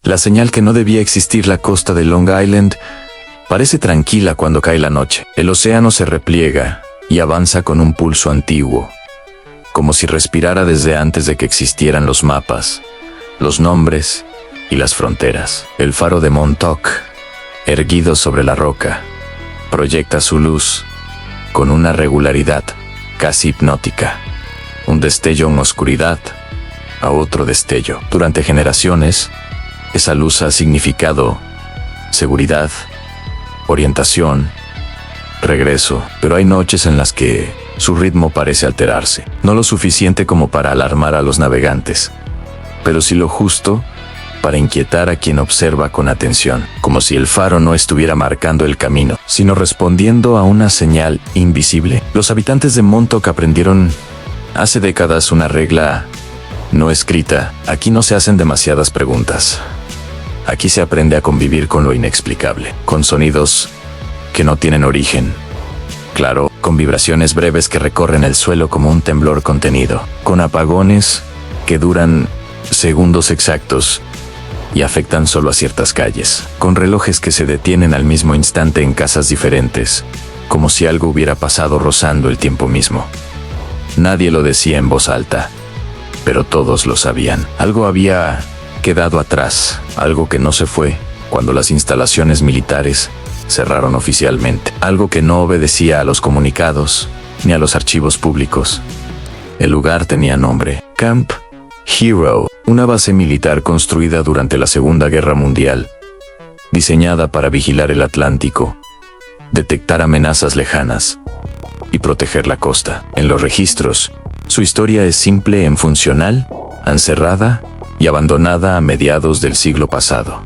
La señal que no debía existir. La costa de Long Island parece tranquila cuando cae la noche. El océano se repliega y avanza con un pulso antiguo, como si respirara desde antes de que existieran los mapas, los nombres y las fronteras. El faro de Montauk, erguido sobre la roca, proyecta su luz con una regularidad casi hipnótica. Un destello en oscuridad a otro destello. Durante generaciones, esa luz ha significado seguridad, orientación, regreso, pero hay noches en las que su ritmo parece alterarse. No lo suficiente como para alarmar a los navegantes, pero sí lo justo para inquietar a quien observa con atención, como si el faro no estuviera marcando el camino, sino respondiendo a una señal invisible. Los habitantes de Montauk aprendieron hace décadas una regla no escrita: aquí no se hacen demasiadas preguntas. Aquí se aprende a convivir con lo inexplicable, con sonidos que no tienen origen. Claro, con vibraciones breves que recorren el suelo como un temblor contenido, con apagones que duran segundos exactos y afectan solo a ciertas calles, con relojes que se detienen al mismo instante en casas diferentes, como si algo hubiera pasado rozando el tiempo mismo. Nadie lo decía en voz alta, pero todos lo sabían. Algo había quedado atrás, algo que no se fue cuando las instalaciones militares cerraron oficialmente, algo que no obedecía a los comunicados ni a los archivos públicos. El lugar tenía nombre: Camp Hero, una base militar construida durante la Segunda Guerra Mundial, diseñada para vigilar el Atlántico, detectar amenazas lejanas y proteger la costa. En los registros, su historia es simple en funcional, encerrada y abandonada a mediados del siglo pasado,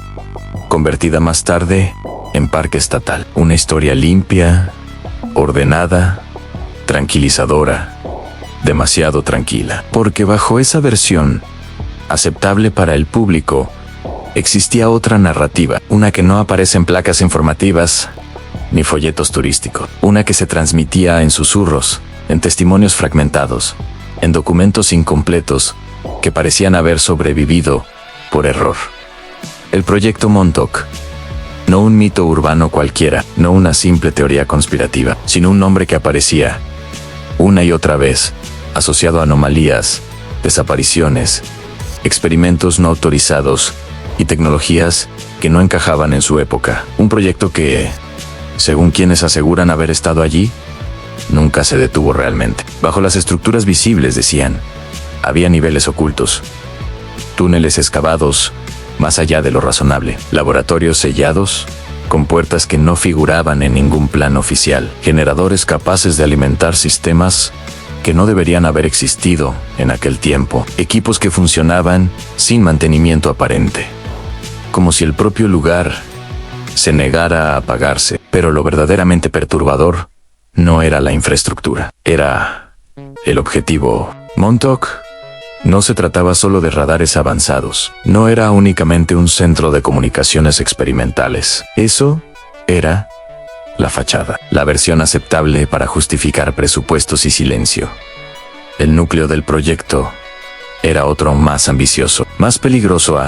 convertida más tarde en parque estatal. Una historia limpia, ordenada, tranquilizadora, demasiado tranquila, porque bajo esa versión, aceptable para el público, existía otra narrativa, una que no aparece en placas informativas ni folletos turísticos, una que se transmitía en susurros, en testimonios fragmentados, en documentos incompletos que parecían haber sobrevivido por error. El proyecto Montauk, no un mito urbano cualquiera, no una simple teoría conspirativa, sino un nombre que aparecía una y otra vez, asociado a anomalías, desapariciones, experimentos no autorizados y tecnologías que no encajaban en su época. Un proyecto que, según quienes aseguran haber estado allí, nunca se detuvo realmente. Bajo las estructuras visibles, decían, había niveles ocultos, túneles excavados más allá de lo razonable, laboratorios sellados, con puertas que no figuraban en ningún plan oficial, generadores capaces de alimentar sistemas que no deberían haber existido en aquel tiempo, equipos que funcionaban sin mantenimiento aparente, como si el propio lugar se negara a apagarse. Pero lo verdaderamente perturbador no era la infraestructura, era el objetivo. Montauk no se trataba solo de radares avanzados, no era únicamente un centro de comunicaciones experimentales. Eso era la fachada, la versión aceptable para justificar presupuestos y silencio. El núcleo del proyecto era otro más ambicioso, más peligroso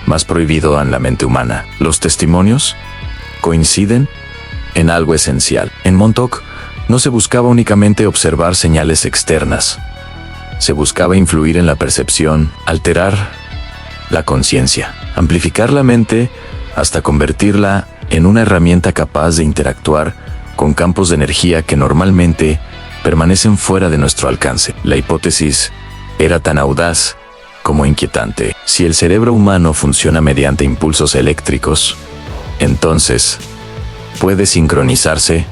más prohibido en la mente humana. Los testimonios coinciden en algo esencial. En Montauk no se buscaba únicamente observar señales externas, se buscaba influir en la percepción, alterar la conciencia, amplificar la mente hasta convertirla en una herramienta capaz de interactuar con campos de energía que normalmente permanecen fuera de nuestro alcance. La hipótesis era tan audaz como inquietante. Si el cerebro humano funciona mediante impulsos eléctricos, entonces puede sincronizarse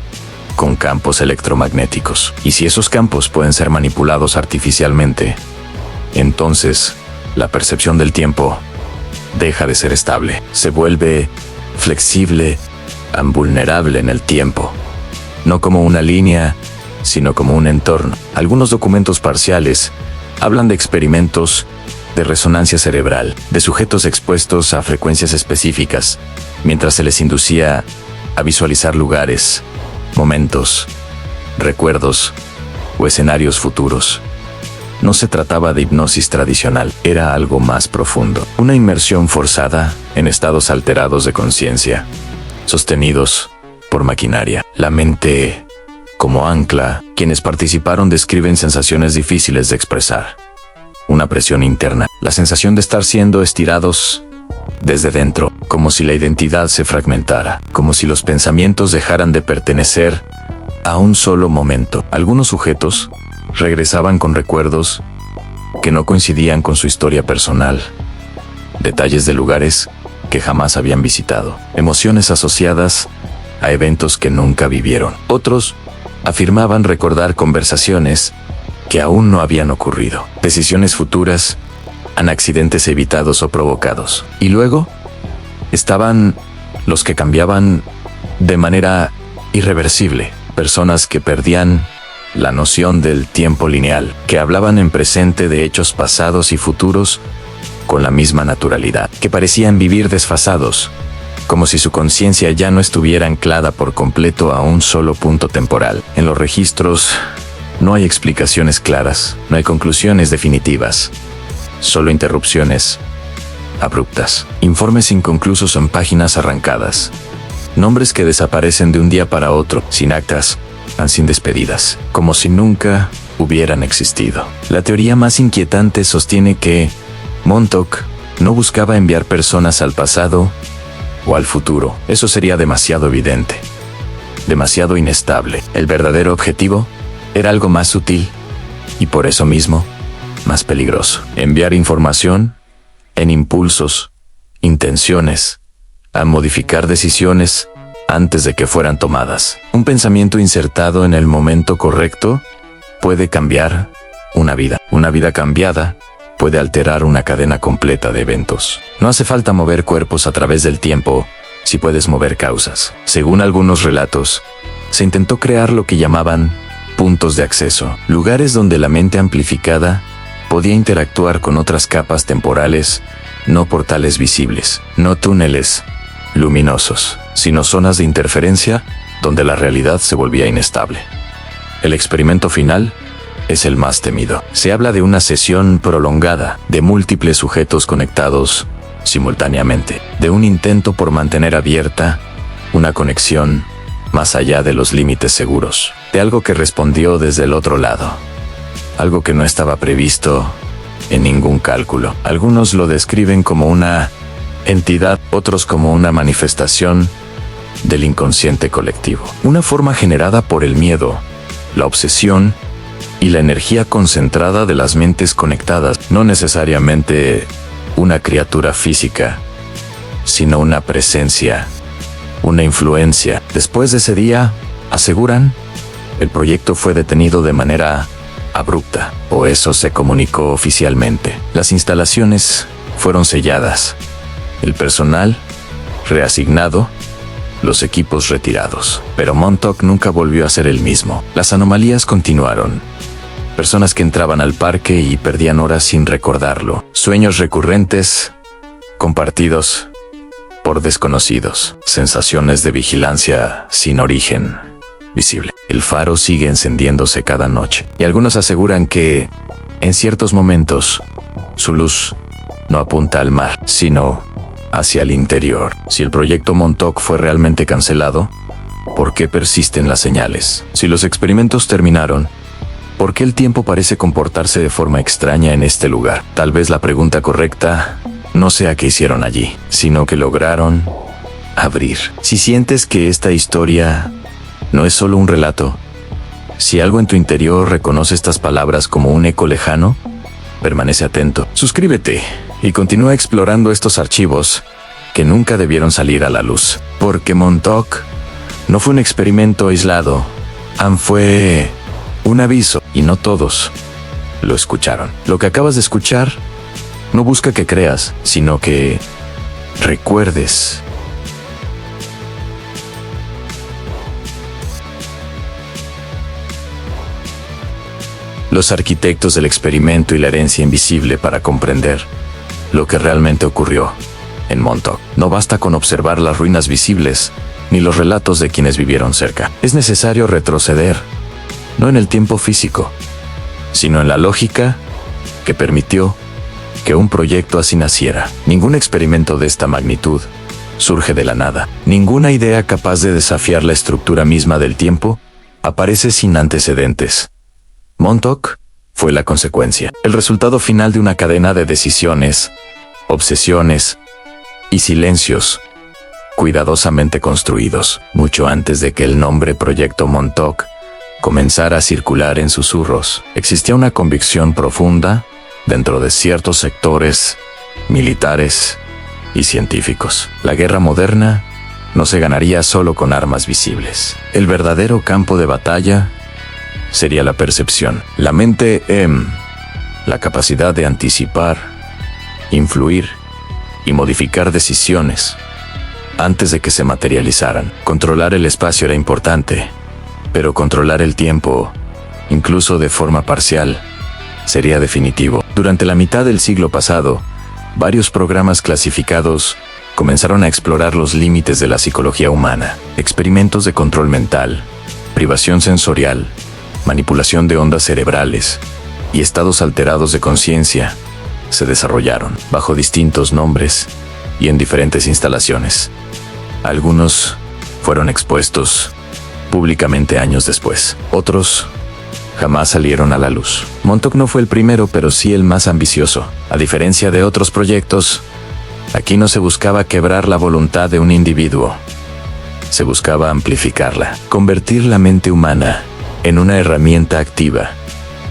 con campos electromagnéticos. Y si esos campos pueden ser manipulados artificialmente, entonces la percepción del tiempo deja de ser estable. Se vuelve flexible, vulnerable en el tiempo. No como una línea, sino como un entorno. Algunos documentos parciales hablan de experimentos de resonancia cerebral, de sujetos expuestos a frecuencias específicas, mientras se les inducía a visualizar lugares, momentos, recuerdos o escenarios futuros. No se trataba de hipnosis tradicional, era algo más profundo. Una inmersión forzada en estados alterados de conciencia, sostenidos por maquinaria. La mente como ancla. Quienes participaron describen sensaciones difíciles de expresar. Una presión interna, la sensación de estar siendo estirados desde dentro, como si la identidad se fragmentara, como si los pensamientos dejaran de pertenecer a un solo momento. Algunos sujetos regresaban con recuerdos que no coincidían con su historia personal, detalles de lugares que jamás habían visitado, emociones asociadas a eventos que nunca vivieron. Otros afirmaban recordar conversaciones que aún no habían ocurrido, decisiones futuras, accidentes evitados o provocados. Y luego estaban los que cambiaban de manera irreversible, personas que perdían la noción del tiempo lineal, que hablaban en presente de hechos pasados y futuros con la misma naturalidad, que parecían vivir desfasados, como si su conciencia ya no estuviera anclada por completo a un solo punto temporal. En los registros no hay explicaciones claras, no hay conclusiones definitivas, solo interrupciones abruptas, informes inconclusos en páginas arrancadas, nombres que desaparecen de un día para otro, sin actas, sin despedidas, como si nunca hubieran existido. La teoría más inquietante sostiene que Montauk no buscaba enviar personas al pasado o al futuro. Eso sería demasiado evidente, demasiado inestable. El verdadero objetivo era algo más sutil y por eso mismo más peligroso. Enviar información en impulsos, intenciones, a modificar decisiones antes de que fueran tomadas. Un pensamiento insertado en el momento correcto puede cambiar una vida. Una vida cambiada puede alterar una cadena completa de eventos. No hace falta mover cuerpos a través del tiempo si puedes mover causas. Según algunos relatos, se intentó crear lo que llamaban puntos de acceso, lugares donde la mente amplificada podía interactuar con otras capas temporales, no portales visibles, no túneles luminosos, sino zonas de interferencia donde la realidad se volvía inestable. El experimento final es el más temido. Se habla de una sesión prolongada, de múltiples sujetos conectados simultáneamente, de un intento por mantener abierta una conexión más allá de los límites seguros, de algo que respondió desde el otro lado, algo que no estaba previsto en ningún cálculo. Algunos lo describen como una entidad, otros como una manifestación del inconsciente colectivo, una forma generada por el miedo, la obsesión y la energía concentrada de las mentes conectadas, no necesariamente una criatura física, sino una presencia, una influencia. Después de ese día, aseguran, el proyecto fue detenido de manera abrupta, o eso se comunicó oficialmente. Las instalaciones fueron selladas, el personal reasignado, los equipos retirados. Pero Montauk nunca volvió a ser el mismo. Las anomalías continuaron. Personas que entraban al parque y perdían horas sin recordarlo. Sueños recurrentes, compartidos por desconocidos. Sensaciones de vigilancia sin origen visible. El faro sigue encendiéndose cada noche. Y algunos aseguran que, en ciertos momentos, su luz no apunta al mar, sino hacia el interior. Si el proyecto Montauk fue realmente cancelado, ¿por qué persisten las señales? Si los experimentos terminaron, ¿por qué el tiempo parece comportarse de forma extraña en este lugar? Tal vez la pregunta correcta no sea qué hicieron allí, sino que lograron abrir. Si sientes que esta historia no es solo un relato, si algo en tu interior reconoce estas palabras como un eco lejano, permanece atento. Suscríbete y continúa explorando estos archivos que nunca debieron salir a la luz. Porque Montauk no fue un experimento aislado, fue un aviso, y no todos lo escucharon. Lo que acabas de escuchar no busca que creas, sino que recuerdes. Los arquitectos del experimento y la herencia invisible para comprender lo que realmente ocurrió en Montauk. No basta con observar las ruinas visibles, ni los relatos de quienes vivieron cerca. Es necesario retroceder, no en el tiempo físico, sino en la lógica que permitió que un proyecto así naciera. Ningún experimento de esta magnitud surge de la nada. Ninguna idea capaz de desafiar la estructura misma del tiempo aparece sin antecedentes. Montauk fue la consecuencia, el resultado final de una cadena de decisiones, obsesiones y silencios cuidadosamente construidos, mucho antes de que el nombre Proyecto Montauk comenzara a circular en susurros. Existía una convicción profunda dentro de ciertos sectores militares y científicos. La guerra moderna no se ganaría solo con armas visibles. El verdadero campo de batalla sería la percepción, la mente, la capacidad de anticipar, influir y modificar decisiones antes de que se materializaran. Controlar el espacio era importante, pero controlar el tiempo, incluso de forma parcial, sería definitivo. Durante la mitad del siglo pasado, varios programas clasificados comenzaron a explorar los límites de la psicología humana. Experimentos de control mental, privación sensorial, manipulación de ondas cerebrales y estados alterados de conciencia se desarrollaron bajo distintos nombres y en diferentes instalaciones. Algunos fueron expuestos públicamente años después. Otros jamás salieron a la luz. Montauk no fue el primero, pero sí el más ambicioso. A diferencia de otros proyectos, aquí no se buscaba quebrar la voluntad de un individuo. Se buscaba amplificarla, convertir la mente humana en una herramienta activa,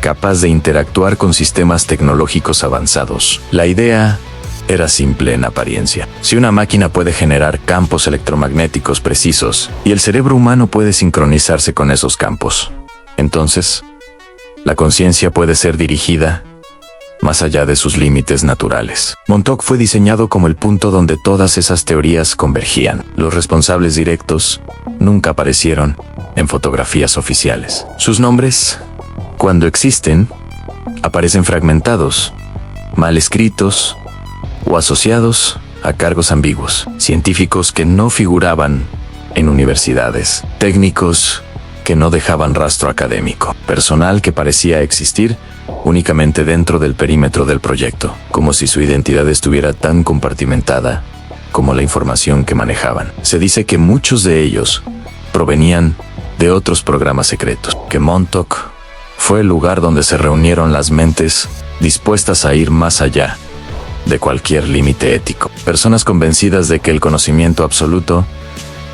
capaz de interactuar con sistemas tecnológicos avanzados. La idea era simple en apariencia. Si una máquina puede generar campos electromagnéticos precisos y el cerebro humano puede sincronizarse con esos campos, entonces la conciencia puede ser dirigida más allá de sus límites naturales. Montauk fue diseñado como el punto donde todas esas teorías convergían. Los responsables directos nunca aparecieron en fotografías oficiales. Sus nombres, cuando existen, aparecen fragmentados, mal escritos o asociados a cargos ambiguos. Científicos que no figuraban en universidades, técnicos que no dejaban rastro académico, personal que parecía existir únicamente dentro del perímetro del proyecto, como si su identidad estuviera tan compartimentada como la información que manejaban. Se dice que muchos de ellos provenían de otros programas secretos, que Montauk fue el lugar donde se reunieron las mentes dispuestas a ir más allá de cualquier límite ético. Personas convencidas de que el conocimiento absoluto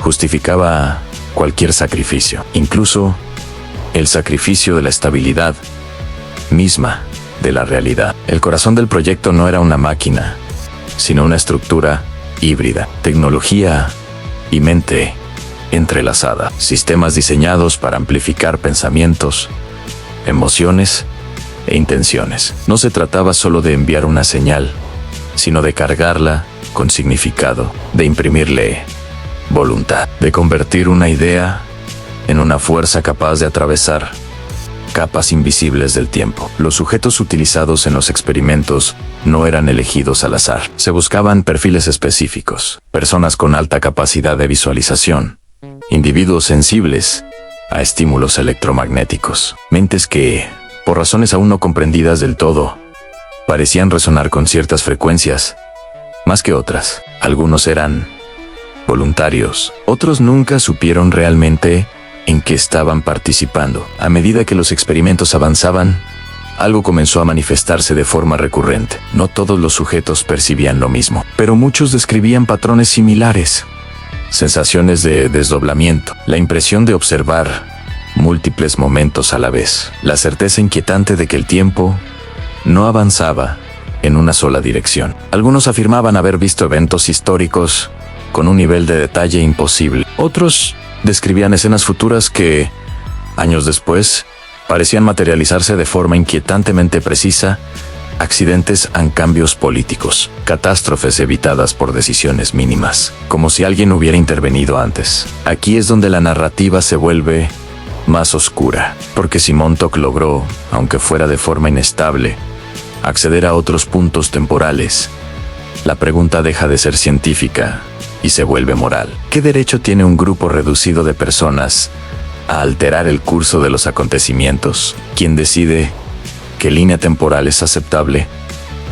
justificaba cualquier sacrificio, incluso el sacrificio de la estabilidad misma de la realidad. El corazón del proyecto no era una máquina, sino una estructura híbrida, tecnología y mente entrelazada, sistemas diseñados para amplificar pensamientos, emociones e intenciones. No se trataba solo de enviar una señal, sino de cargarla con significado, de imprimirle voluntad, de convertir una idea en una fuerza capaz de atravesar capas invisibles del tiempo. Los sujetos utilizados en los experimentos no eran elegidos al azar. Se buscaban perfiles específicos, personas con alta capacidad de visualización, individuos sensibles a estímulos electromagnéticos, mentes que, por razones aún no comprendidas del todo, parecían resonar con ciertas frecuencias, más que otras. Algunos eran voluntarios, otros nunca supieron realmente en qué estaban participando. A medida que los experimentos avanzaban, algo comenzó a manifestarse de forma recurrente. No todos los sujetos percibían lo mismo, pero muchos describían patrones similares. Sensaciones de desdoblamiento, la impresión de observar múltiples momentos a la vez, la certeza inquietante de que el tiempo no avanzaba en una sola dirección. Algunos afirmaban haber visto eventos históricos con un nivel de detalle imposible. Otros describían escenas futuras que, años después, parecían materializarse de forma inquietantemente precisa, accidentes en cambios políticos, catástrofes evitadas por decisiones mínimas, como si alguien hubiera intervenido antes. Aquí es donde la narrativa se vuelve más oscura, porque si Montauk logró, aunque fuera de forma inestable, acceder a otros puntos temporales, la pregunta deja de ser científica y se vuelve moral. ¿Qué derecho tiene un grupo reducido de personas a alterar el curso de los acontecimientos? ¿Quién decide qué línea temporal es aceptable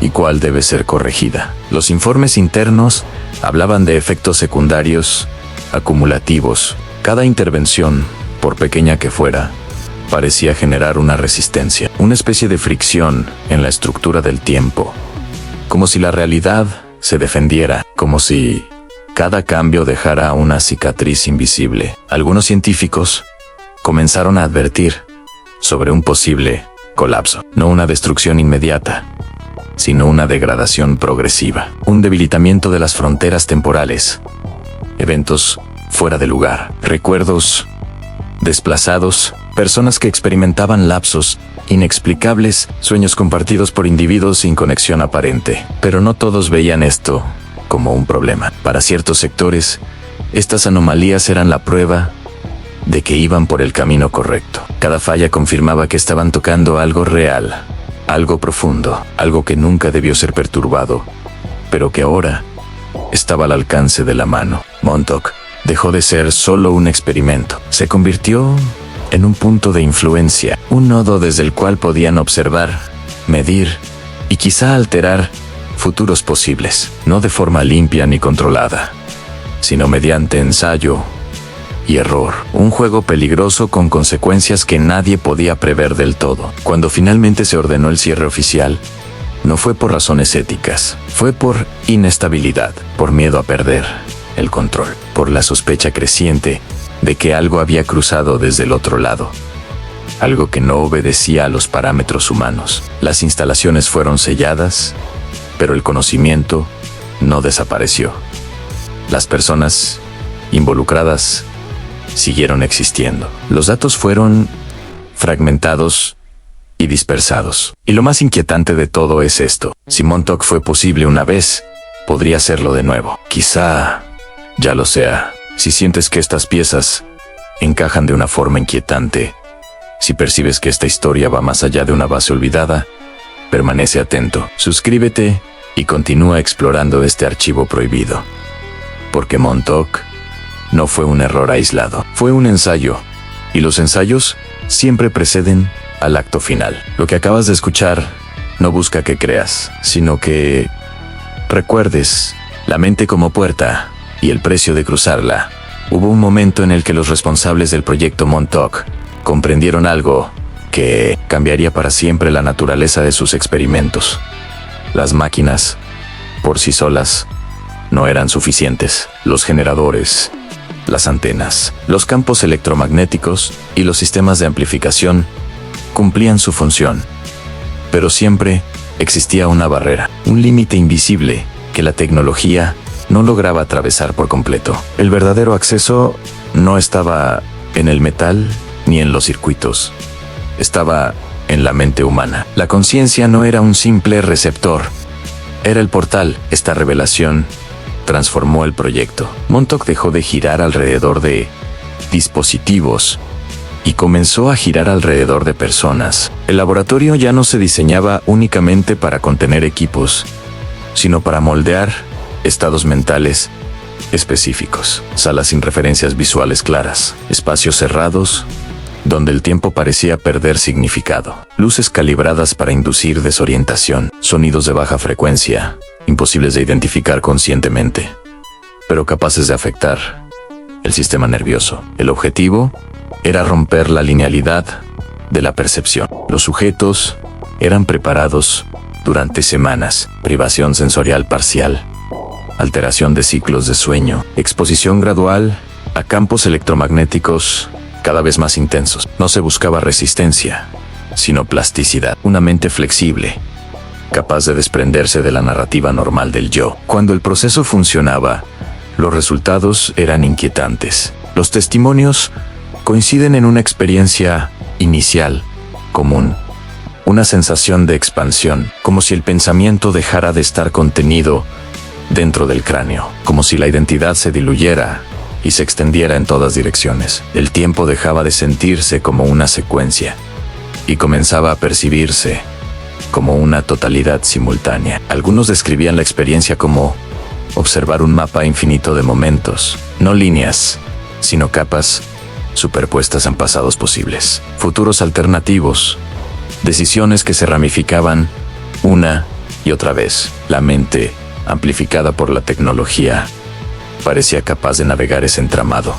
y cuál debe ser corregida. Los informes internos hablaban de efectos secundarios acumulativos. Cada intervención, por pequeña que fuera, parecía generar una resistencia, una especie de fricción en la estructura del tiempo, como si la realidad se defendiera, como si cada cambio dejara una cicatriz invisible. Algunos científicos comenzaron a advertir sobre un posible colapso, no una destrucción inmediata, sino una degradación progresiva, un debilitamiento de las fronteras temporales, eventos fuera de lugar, recuerdos desplazados, personas que experimentaban lapsos inexplicables, sueños compartidos por individuos sin conexión aparente. Pero no todos veían esto como un problema. Para ciertos sectores, estas anomalías eran la prueba de que iban por el camino correcto. Cada falla confirmaba que estaban tocando algo real, algo profundo, algo que nunca debió ser perturbado, pero que ahora estaba al alcance de la mano. Montauk dejó de ser solo un experimento. Se convirtió en un punto de influencia, un nodo desde el cual podían observar, medir y quizá alterar futuros posibles, no de forma limpia ni controlada, sino mediante ensayo y error. Un juego peligroso con consecuencias que nadie podía prever del todo. Cuando finalmente se ordenó el cierre oficial, no fue por razones éticas, fue por inestabilidad, por miedo a perder el control, por la sospecha creciente de que algo había cruzado desde el otro lado, algo que no obedecía a los parámetros humanos. Las instalaciones fueron selladas, pero el conocimiento no desapareció. Las personas involucradas siguieron existiendo. Los datos fueron fragmentados y dispersados. Y lo más inquietante de todo es esto: si Montauk fue posible una vez, podría serlo de nuevo. Quizá ya lo sea. Si sientes que estas piezas encajan de una forma inquietante, si percibes que esta historia va más allá de una base olvidada, permanece atento. Suscríbete y continúa explorando este archivo prohibido. Porque Montauk no fue un error aislado, fue un ensayo, y los ensayos siempre preceden al acto final. Lo que acabas de escuchar no busca que creas, sino que recuerdes la mente como puerta y el precio de cruzarla. Hubo un momento en el que los responsables del proyecto Montauk comprendieron algo que cambiaría para siempre la naturaleza de sus experimentos. Las máquinas, por sí solas, no eran suficientes. Los generadores, las antenas, los campos electromagnéticos y los sistemas de amplificación cumplían su función. Pero siempre existía una barrera, un límite invisible que la tecnología no lograba atravesar por completo. El verdadero acceso no estaba en el metal ni en los circuitos. Estaba en la mente humana. La conciencia no era un simple receptor, era el portal. Esta revelación transformó el proyecto. Montauk dejó de girar alrededor de dispositivos y comenzó a girar alrededor de personas. El laboratorio ya no se diseñaba únicamente para contener equipos, sino para moldear estados mentales específicos. Salas sin referencias visuales claras, espacios cerrados donde el tiempo parecía perder significado, luces calibradas para inducir desorientación, sonidos de baja frecuencia, imposibles de identificar conscientemente, pero capaces de afectar el sistema nervioso. El objetivo era romper la linealidad de la percepción. Los sujetos eran preparados durante semanas: privación sensorial parcial, alteración de ciclos de sueño, exposición gradual a campos electromagnéticos cada vez más intensos. No se buscaba resistencia, sino plasticidad, una mente flexible, capaz de desprenderse de la narrativa normal del yo. Cuando el proceso funcionaba, los resultados eran inquietantes. Los testimonios coinciden en una experiencia inicial común, una sensación de expansión, como si el pensamiento dejara de estar contenido dentro del cráneo, como si la identidad se diluyera y se extendiera en todas direcciones. El tiempo dejaba de sentirse como una secuencia y comenzaba a percibirse como una totalidad simultánea. Algunos describían la experiencia como observar un mapa infinito de momentos, no líneas, sino capas superpuestas en pasados posibles, futuros alternativos, Decisiones que se ramificaban una y otra vez. La mente, amplificada por la tecnología, parecía capaz de navegar ese entramado.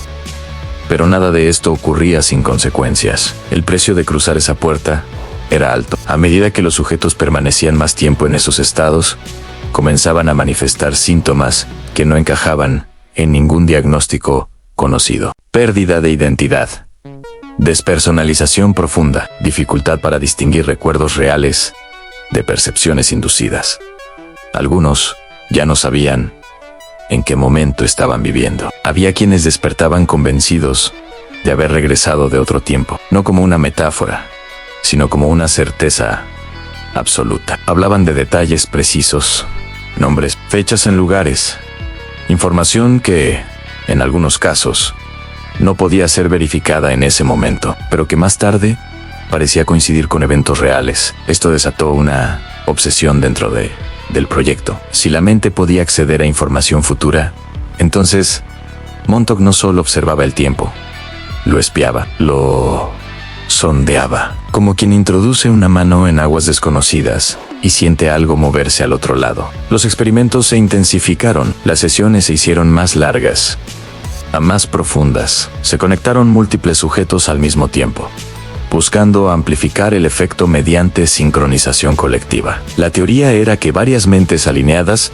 Pero nada de esto ocurría sin consecuencias. El precio de cruzar esa puerta era alto. A medida que los sujetos permanecían más tiempo en esos estados, comenzaban a manifestar síntomas que no encajaban en ningún diagnóstico conocido. Pérdida de identidad, despersonalización profunda, dificultad para distinguir recuerdos reales de percepciones inducidas. Algunos ya no sabían en qué momento estaban viviendo. Había quienes despertaban convencidos de haber regresado de otro tiempo, no como una metáfora, sino como una certeza absoluta. Hablaban de detalles precisos, nombres, fechas en lugares, información que, en algunos casos, no podía ser verificada en ese momento, pero que más tarde parecía coincidir con eventos reales. Esto desató una obsesión dentro del proyecto. Si la mente podía acceder a información futura, entonces Montauk no solo observaba el tiempo, lo espiaba, lo sondeaba, como quien introduce una mano en aguas desconocidas y siente algo moverse al otro lado. Los experimentos se intensificaron, las sesiones se hicieron más largas, más profundas. Se conectaron múltiples sujetos al mismo tiempo, buscando amplificar el efecto mediante sincronización colectiva. La teoría era que varias mentes alineadas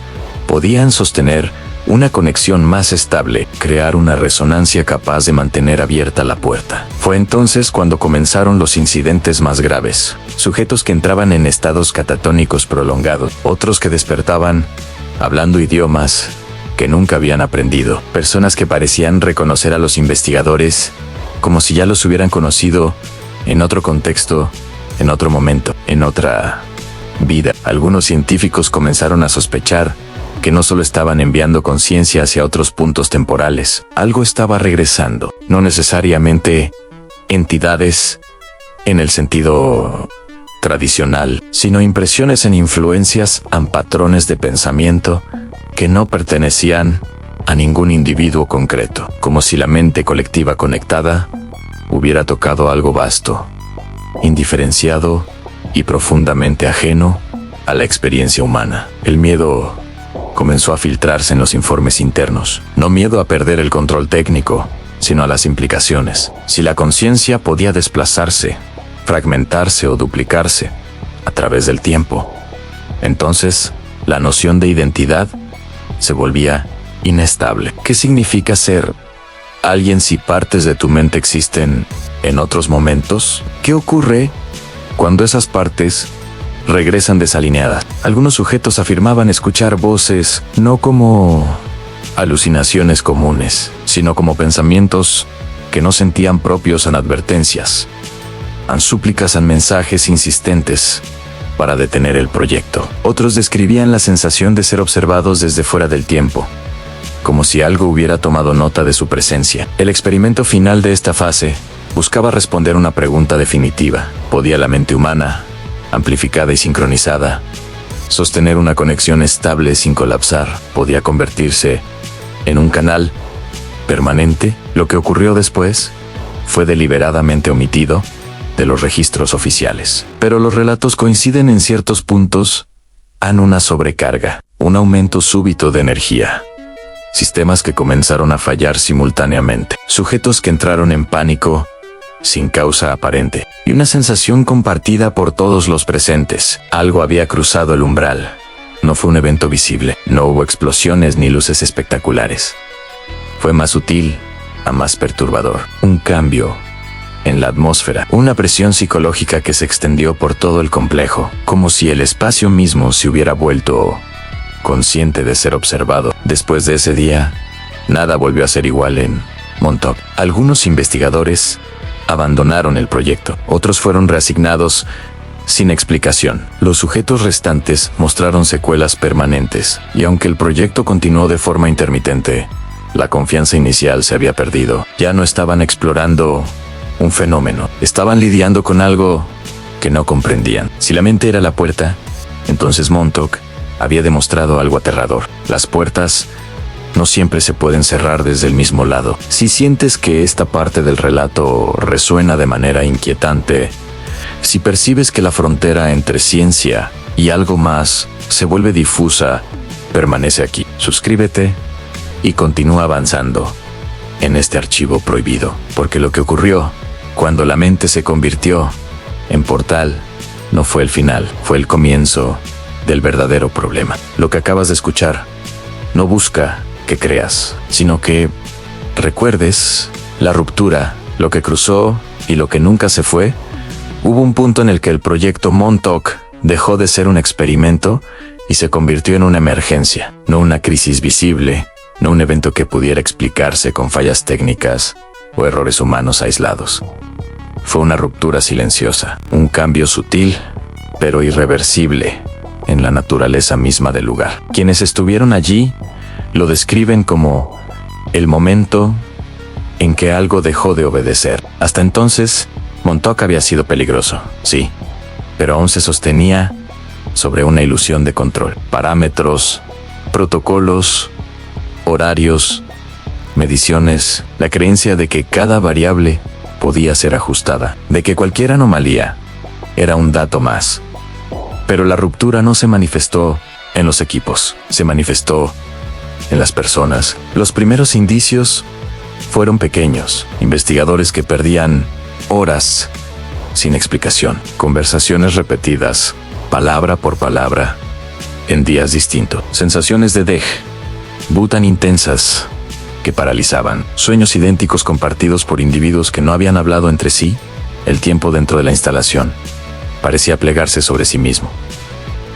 podían sostener una conexión más estable, crear una resonancia capaz de mantener abierta la puerta. Fue entonces cuando comenzaron los incidentes más graves. Sujetos que entraban en estados catatónicos prolongados, otros que despertaban hablando idiomas que nunca habían aprendido, personas que parecían reconocer a los investigadores como si ya los hubieran conocido en otro contexto, en otro momento, en otra vida. Algunos científicos comenzaron a sospechar que no solo estaban enviando conciencia hacia otros puntos temporales, algo estaba regresando, no necesariamente entidades en el sentido tradicional, sino impresiones en influencias a patrones de pensamiento que no pertenecían a ningún individuo concreto, como si la mente colectiva conectada hubiera tocado algo vasto, indiferenciado y profundamente ajeno a la experiencia humana. El miedo comenzó a filtrarse en los informes internos. No miedo a perder el control técnico, sino a las implicaciones. Si la conciencia podía desplazarse, fragmentarse o duplicarse a través del tiempo, entonces la noción de identidad se volvía inestable. ¿Qué significa ser alguien si partes de tu mente existen en otros momentos? ¿Qué ocurre cuando esas partes regresan desalineadas? Algunos sujetos afirmaban escuchar voces no como alucinaciones comunes, sino como pensamientos que no sentían propios en advertencias, en súplicas, en mensajes insistentes para detener el proyecto. Otros describían la sensación de ser observados desde fuera del tiempo, como si algo hubiera tomado nota de su presencia. El experimento final de esta fase buscaba responder una pregunta definitiva. ¿Podía la mente humana, amplificada y sincronizada, sostener una conexión estable sin colapsar? ¿Podía convertirse en un canal permanente? Lo que ocurrió después fue deliberadamente omitido de los registros oficiales. Pero los relatos coinciden en ciertos puntos en una sobrecarga, un aumento súbito de energía, sistemas que comenzaron a fallar simultáneamente, sujetos que entraron en pánico sin causa aparente, y una sensación compartida por todos los presentes. Algo había cruzado el umbral. No fue un evento visible, no hubo explosiones ni luces espectaculares. Fue más sutil, más perturbador. Un cambio en la atmósfera, una presión psicológica que se extendió por todo el complejo, como si el espacio mismo se hubiera vuelto consciente de ser observado. Después de ese día, nada volvió a ser igual en Montauk. Algunos investigadores abandonaron el proyecto, otros fueron reasignados sin explicación. Los sujetos restantes mostraron secuelas permanentes, y aunque el proyecto continuó de forma intermitente, la confianza inicial se había perdido. Ya no estaban explorando un fenómeno, estaban lidiando con algo que no comprendían. Si la mente era la puerta, entonces Montauk había demostrado algo aterrador. Las puertas no siempre se pueden cerrar desde el mismo lado. Si sientes que esta parte del relato resuena de manera inquietante, Si percibes que la frontera entre ciencia y algo más se vuelve difusa, permanece aquí. Suscríbete y continúa avanzando en este archivo prohibido, porque lo que ocurrió cuando la mente se convirtió en portal no fue el final, fue el comienzo del verdadero problema. Lo que acabas de escuchar no busca que creas, sino que recuerdes la ruptura, lo que cruzó y lo que nunca se fue. Hubo un punto en el que el proyecto Montauk dejó de ser un experimento y se convirtió en una emergencia, no una crisis visible, no un evento que pudiera explicarse con fallas técnicas o errores humanos aislados. Fue una ruptura silenciosa, un cambio sutil, pero irreversible en la naturaleza misma del lugar. Quienes estuvieron allí lo describen como el momento en que algo dejó de obedecer. Hasta entonces, Montauk había sido peligroso, sí, pero aún se sostenía sobre una ilusión de control. Parámetros, protocolos, horarios, mediciones, la creencia de que cada variable podía ser ajustada, de que cualquier anomalía era un dato más. Pero la ruptura no se manifestó en los equipos, se manifestó en las personas. Los primeros indicios fueron pequeños, investigadores que perdían horas sin explicación, conversaciones repetidas, palabra por palabra, en días distintos, sensaciones de déjà vu tan intensas que paralizaban, sueños idénticos compartidos por individuos que no habían hablado entre sí. El tiempo dentro de la instalación parecía plegarse sobre sí mismo.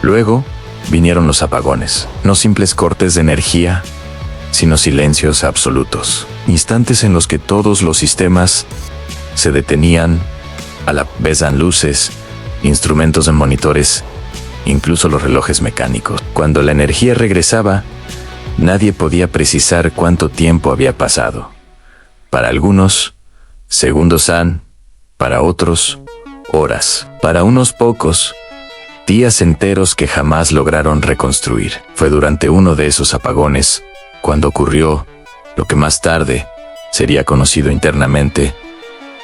Luego vinieron los apagones, no simples cortes de energía, sino silencios absolutos, instantes en los que todos los sistemas se detenían, a la vez dan luces, instrumentos en monitores, incluso los relojes mecánicos. Cuando la energía regresaba, nadie podía precisar cuánto tiempo había pasado. Para algunos, segundos han, para otros, horas. Para unos pocos, días enteros que jamás lograron reconstruir. Fue durante uno de esos apagones cuando ocurrió lo que más tarde sería conocido internamente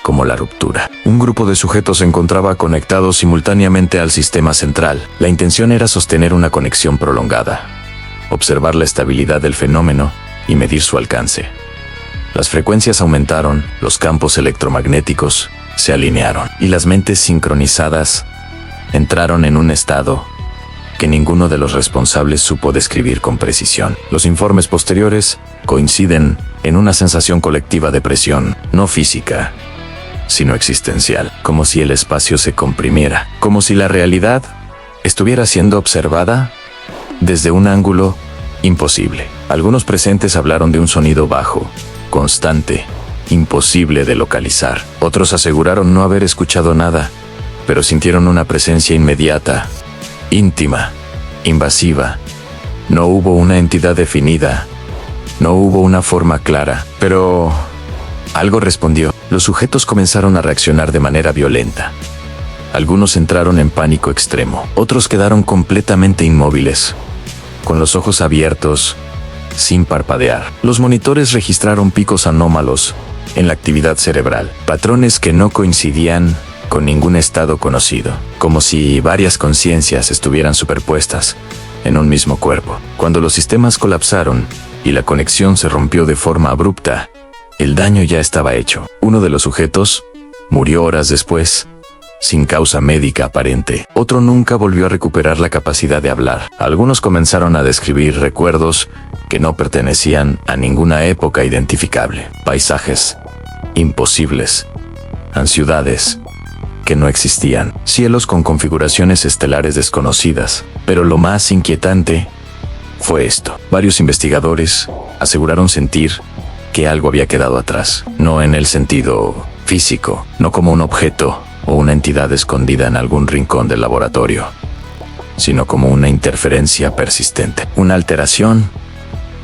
como la ruptura. Un grupo de sujetos se encontraba conectados simultáneamente al sistema central. La intención era sostener una conexión prolongada, observar la estabilidad del fenómeno y medir su alcance. Las frecuencias aumentaron, los campos electromagnéticos se alinearon y las mentes sincronizadas entraron en un estado que ninguno de los responsables supo describir con precisión. Los informes posteriores coinciden en una sensación colectiva de presión, no física, sino existencial, como si el espacio se comprimiera, como si la realidad estuviera siendo observada desde un ángulo imposible. Algunos presentes hablaron de un sonido bajo, constante, imposible de localizar. Otros aseguraron no haber escuchado nada, pero sintieron una presencia inmediata, íntima, invasiva. No hubo una entidad definida, no hubo una forma clara, pero algo respondió. Los sujetos comenzaron a reaccionar de manera violenta. Algunos entraron en pánico extremo, otros quedaron completamente inmóviles, con los ojos abiertos, sin parpadear. Los monitores registraron picos anómalos en la actividad cerebral, patrones que no coincidían con ningún estado conocido, como si varias conciencias estuvieran superpuestas en un mismo cuerpo. Cuando los sistemas colapsaron y la conexión se rompió de forma abrupta, el daño ya estaba hecho. Uno de los sujetos murió horas después, sin causa médica aparente. Otro nunca volvió a recuperar la capacidad de hablar. Algunos comenzaron a describir recuerdos que no pertenecían a ninguna época identificable. Paisajes imposibles, ciudades que no existían, cielos con configuraciones estelares desconocidas. Pero lo más inquietante fue esto. Varios investigadores aseguraron sentir que algo había quedado atrás, no en el sentido físico, no como un objeto o una entidad escondida en algún rincón del laboratorio, sino como una interferencia persistente, una alteración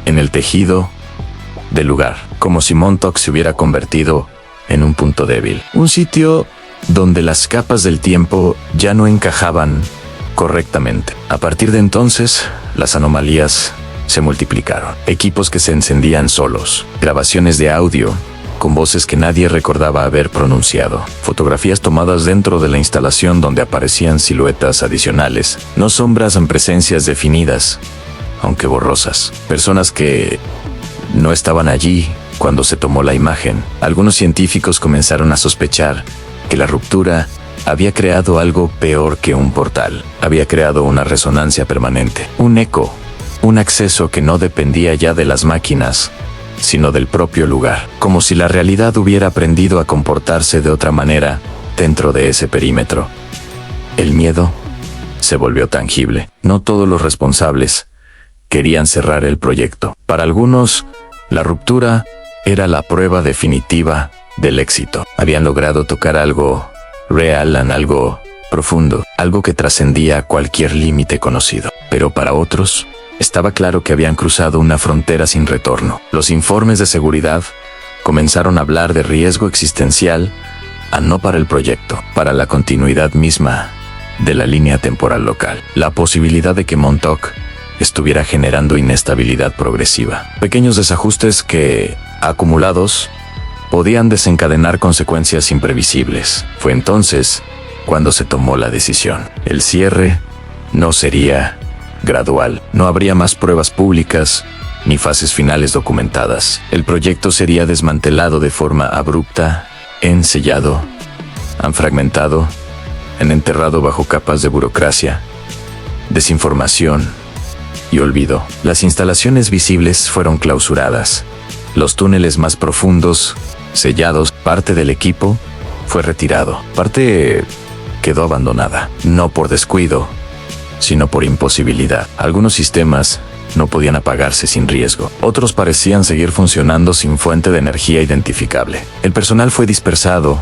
en el tejido del lugar, como si Montauk se hubiera convertido en un punto débil, un sitio donde las capas del tiempo ya no encajaban correctamente. A partir de entonces, las anomalías se multiplicaron. Equipos que se encendían solos, grabaciones de audio con voces que nadie recordaba haber pronunciado. Fotografías tomadas dentro de la instalación donde aparecían siluetas adicionales, no sombras en presencias definidas, aunque borrosas. Personas que no estaban allí cuando se tomó la imagen. Algunos científicos comenzaron a sospechar que la ruptura había creado algo peor que un portal. Había creado una resonancia permanente, un eco, un acceso que no dependía ya de las máquinas, sino del propio lugar, como si la realidad hubiera aprendido a comportarse de otra manera dentro de ese perímetro. El miedo se volvió tangible. No todos los responsables querían cerrar el proyecto. Para algunos, la ruptura era la prueba definitiva del éxito. Habían logrado tocar algo real en algo profundo, algo que trascendía cualquier límite conocido. Pero para otros, estaba claro que habían cruzado una frontera sin retorno. Los informes de seguridad comenzaron a hablar de riesgo existencial, no para el proyecto, para la continuidad misma de la línea temporal local. La posibilidad de que Montauk estuviera generando inestabilidad progresiva. Pequeños desajustes que, acumulados, podían desencadenar consecuencias imprevisibles. Fue entonces cuando se tomó la decisión. El cierre no sería gradual. No habría más pruebas públicas ni fases finales documentadas. El proyecto sería desmantelado de forma abrupta, ensellado, fragmentado, enterrado bajo capas de burocracia, desinformación y olvido. Las instalaciones visibles fueron clausuradas. Los túneles más profundos, sellados. Parte del equipo fue retirado. Parte quedó abandonada, no por descuido, sino por imposibilidad. Algunos sistemas no podían apagarse sin riesgo. Otros parecían seguir funcionando sin fuente de energía identificable. El personal fue dispersado,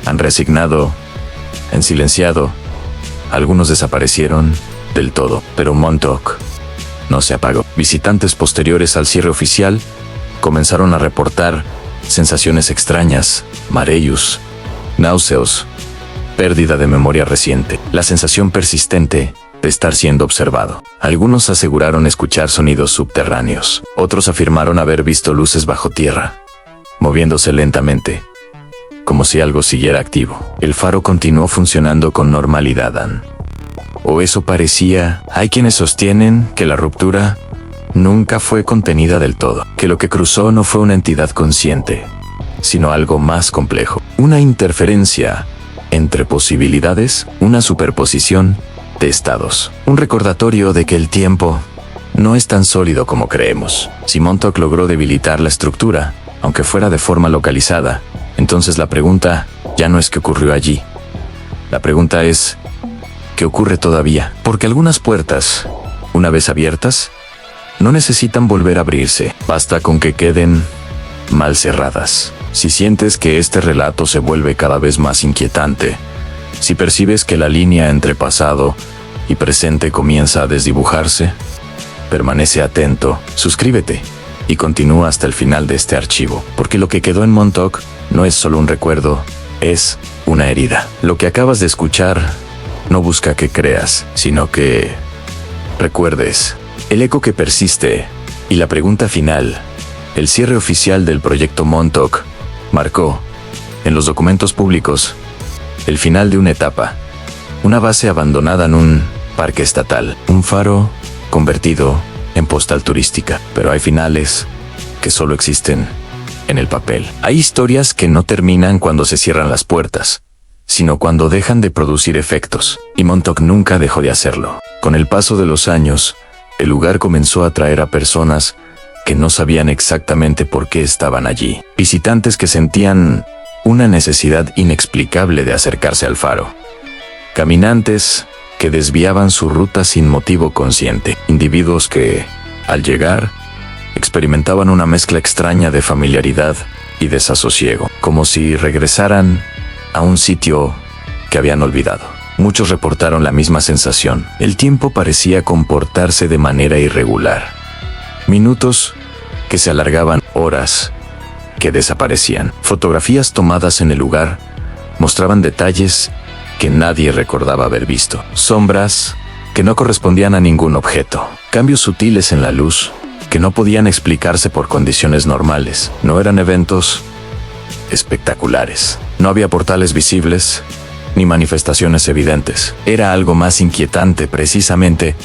resignado, silenciado. Algunos desaparecieron del todo, pero Montauk no se apagó. Visitantes posteriores al cierre oficial comenzaron a reportar sensaciones extrañas, mareos, náuseos, pérdida de memoria reciente, la sensación persistente de estar siendo observado. Algunos aseguraron escuchar sonidos subterráneos. Otros afirmaron haber visto luces bajo tierra, moviéndose lentamente, como si algo siguiera activo. El faro continuó funcionando con normalidad, o eso parecía. Hay quienes sostienen que la ruptura nunca fue contenida del todo, que lo que cruzó no fue una entidad consciente, sino algo más complejo, una interferencia entre posibilidades, una superposición de estados, un recordatorio de que el tiempo no es tan sólido como creemos. Si Montauk logró debilitar la estructura, aunque fuera de forma localizada, entonces la pregunta ya no es qué ocurrió allí. La pregunta es, ¿qué ocurre todavía? Porque algunas puertas, una vez abiertas, no necesitan volver a abrirse. Basta con que queden mal cerradas. Si sientes que este relato se vuelve cada vez más inquietante, si percibes que la línea entre pasado y presente comienza a desdibujarse, permanece atento, suscríbete y continúa hasta el final de este archivo, porque lo que quedó en Montauk no es solo un recuerdo, es una herida. Lo que acabas de escuchar no busca que creas, sino que recuerdes. El eco que persiste y la pregunta final, el cierre oficial del proyecto Montauk, marcó, en los documentos públicos, el final de una etapa, una base abandonada en un parque estatal, un faro convertido en postal turística. Pero hay finales que solo existen en el papel. Hay historias que no terminan cuando se cierran las puertas, sino cuando dejan de producir efectos, y Montauk nunca dejó de hacerlo. Con el paso de los años, el lugar comenzó a atraer a personas que no sabían exactamente por qué estaban allí. Visitantes que sentían una necesidad inexplicable de acercarse al faro. Caminantes que desviaban su ruta sin motivo consciente. Individuos que, al llegar, experimentaban una mezcla extraña de familiaridad y desasosiego, como si regresaran a un sitio que habían olvidado. Muchos reportaron la misma sensación. El tiempo parecía comportarse de manera irregular. Minutos que se alargaban, horas que desaparecían. Fotografías tomadas en el lugar mostraban detalles que nadie recordaba haber visto. Sombras que no correspondían a ningún objeto. Cambios sutiles en la luz que no podían explicarse por condiciones normales. No eran eventos, espectaculares. No había portales visibles, ni manifestaciones evidentes. Era algo más inquietante precisamente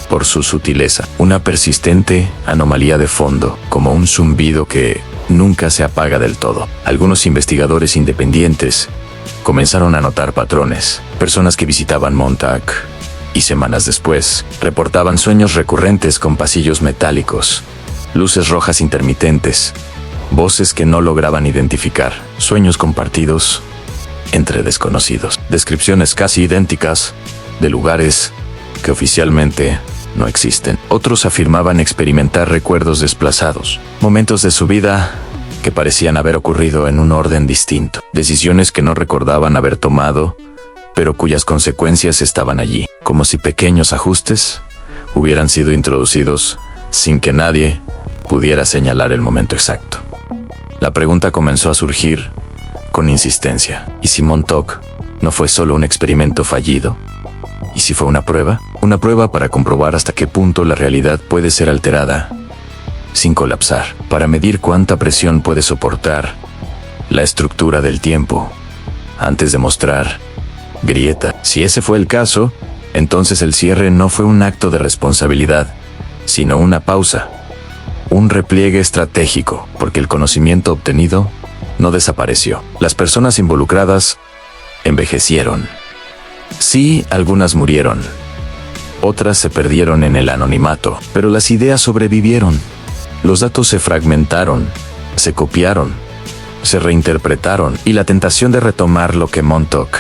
por su sutileza. Una persistente anomalía de fondo, como un zumbido que nunca se apaga del todo. Algunos investigadores independientes comenzaron a notar patrones. Personas que visitaban Montauk y semanas después reportaban sueños recurrentes con pasillos metálicos, luces rojas intermitentes, voces que no lograban identificar, sueños compartidos entre desconocidos, descripciones casi idénticas de lugares que oficialmente no existen. Otros afirmaban experimentar recuerdos desplazados, momentos de su vida que parecían haber ocurrido en un orden distinto, decisiones que no recordaban haber tomado, pero cuyas consecuencias estaban allí, como si pequeños ajustes hubieran sido introducidos sin que nadie pudiera señalar el momento exacto. La pregunta comenzó a surgir con insistencia. ¿Y si Montauk no fue solo un experimento fallido? ¿Y si fue una prueba? Una prueba para comprobar hasta qué punto la realidad puede ser alterada sin colapsar, para medir cuánta presión puede soportar la estructura del tiempo antes de mostrar grieta. Si ese fue el caso, entonces el cierre no fue un acto de responsabilidad, sino una pausa, un repliegue estratégico, porque el conocimiento obtenido no desapareció. Las personas involucradas envejecieron. Sí, algunas murieron. Otras se perdieron en el anonimato, pero las ideas sobrevivieron. Los datos se fragmentaron, se copiaron, se reinterpretaron, y la tentación de retomar lo que Montauk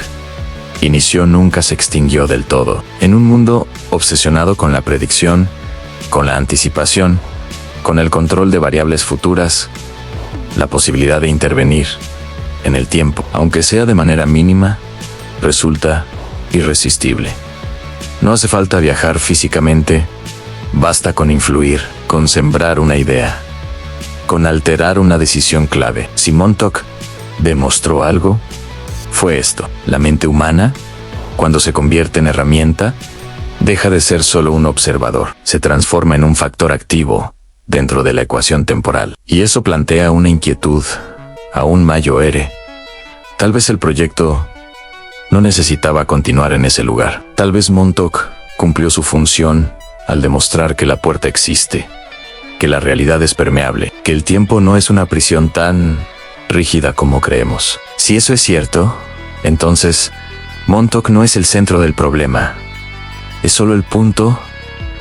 inició nunca se extinguió del todo. En un mundo obsesionado con la predicción, con la anticipación, con el control de variables futuras, la posibilidad de intervenir en el tiempo, aunque sea de manera mínima, resulta irresistible. No hace falta viajar físicamente, basta con influir, con sembrar una idea, con alterar una decisión clave. Si Montauk demostró algo, fue esto: la mente humana, cuando se convierte en herramienta, deja de ser solo un observador, se transforma en un factor activo dentro de la ecuación temporal. Y eso plantea una inquietud aún mayor. Tal vez el proyecto no necesitaba continuar en ese lugar. Tal vez Montauk cumplió su función al demostrar que la puerta existe, que la realidad es permeable, que el tiempo no es una prisión tan rígida como creemos. Si eso es cierto, entonces Montauk no es el centro del problema. Es solo el punto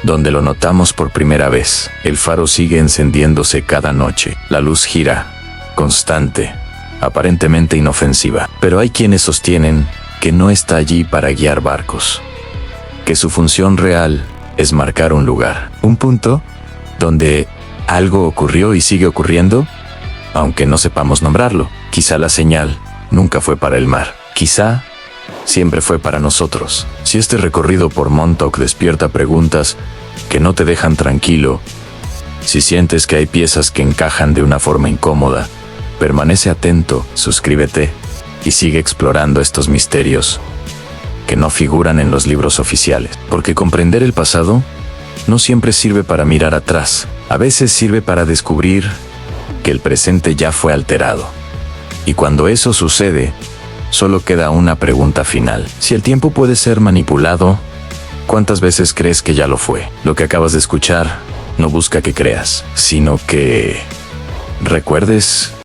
donde lo notamos por primera vez. El faro sigue encendiéndose cada noche. La luz gira, constante, aparentemente inofensiva. Pero hay quienes sostienen que no está allí para guiar barcos, que su función real es marcar un lugar, un punto donde algo ocurrió y sigue ocurriendo, aunque no sepamos nombrarlo. Quizá la señal nunca fue para el mar, quizá siempre fue para nosotros. Si este recorrido por Montauk despierta preguntas que no te dejan tranquilo, si sientes que hay piezas que encajan de una forma incómoda, permanece atento, suscríbete y sigue explorando estos misterios que no figuran en los libros oficiales. Porque comprender el pasado no siempre sirve para mirar atrás, a veces sirve para descubrir que el presente ya fue alterado. Y cuando eso sucede, solo queda una pregunta final. Si el tiempo puede ser manipulado, ¿cuántas veces crees que ya lo fue? Lo que acabas de escuchar no busca que creas, sino que recuerdes